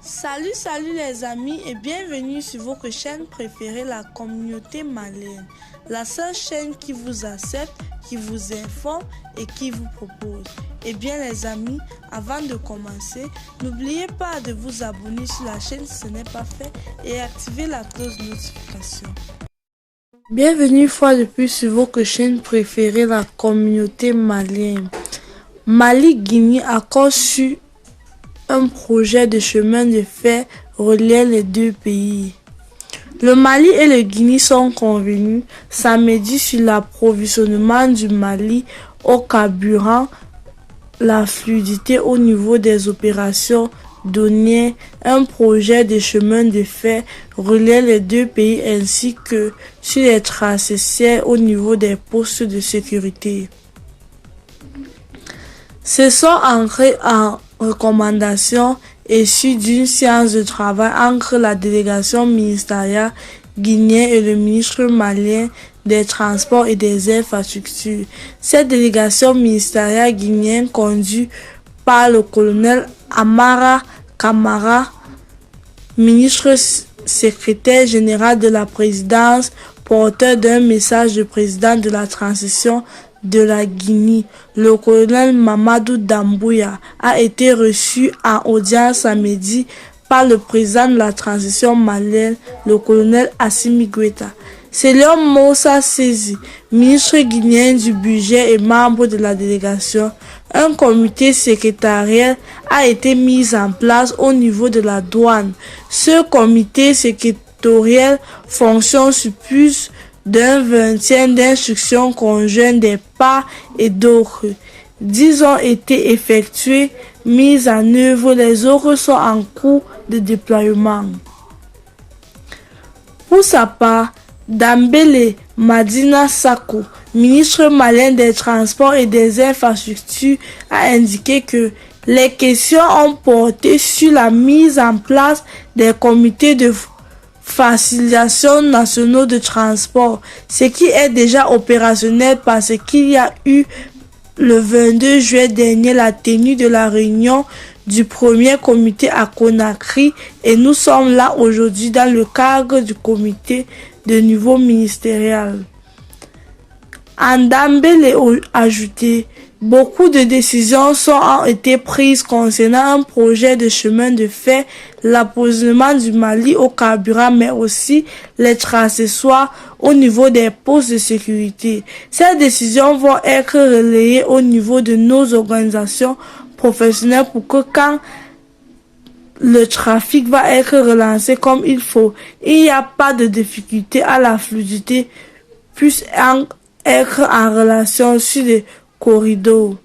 Salut les amis et bienvenue sur votre chaîne préférée, la communauté malienne. La seule chaîne qui vous accepte, qui vous informe et qui vous propose. Et bien les amis, avant de commencer, n'oubliez pas de vous abonner sur la chaîne si ce n'est pas fait et activer la cloche de notification. Bienvenue une fois de plus sur votre chaîne préférée, la communauté malienne. Mali-Guinée accorde sur un projet de chemin de fer reliant les deux pays. Le Mali et le Guinée sont convenus samedi sur l'approvisionnement du Mali au carburant, la fluidité au niveau des opérations douanières, un projet de chemin de fer reliant les deux pays ainsi que sur les tracés au niveau des postes de sécurité. Ce sont entrés en recommandations issues d'une séance de travail entre la délégation ministérielle guinéenne et le ministre malien des Transports et des Infrastructures. Cette délégation ministérielle guinéenne conduite par le colonel Amara Kamara, ministre secrétaire général de la présidence, porteur d'un message du président de la transition de la Guinée, le colonel Mamadou Doumbouya, a été reçu en audience samedi par le président de la transition malienne, le colonel Assimi Goïta. Selon Moussa Sezi, ministre guinéen du budget et membre de la délégation, un comité secrétarial a été mis en place au niveau de la douane. Ce comité secrétarial fonctionne sur plus d'un vingtaine d'instructions conjointes des parts et d'autres. 10 ont été effectuées, mises en œuvre, les autres sont en cours de déploiement. Pour sa part, Dambele Madina Sako, ministre malien des Transports et des Infrastructures, a indiqué que les questions ont porté sur la mise en place des comités de facilitation nationaux de transport, ce qui est déjà opérationnel parce qu'il y a eu le 22 juillet dernier la tenue de la réunion du premier comité à Conakry et nous sommes là aujourd'hui dans le cadre du comité de niveau ministériel. Andambele a ajouté: beaucoup de décisions ont été prises concernant un projet de chemin de fer, l'approvisionnement du Mali au carburant, mais aussi les accessoires au niveau des postes de sécurité. Ces décisions vont être relayées au niveau de nos organisations professionnelles pour que quand le trafic va être relancé comme il faut, il n'y a pas de difficulté à la fluidité puisse être en relation sur les corridors.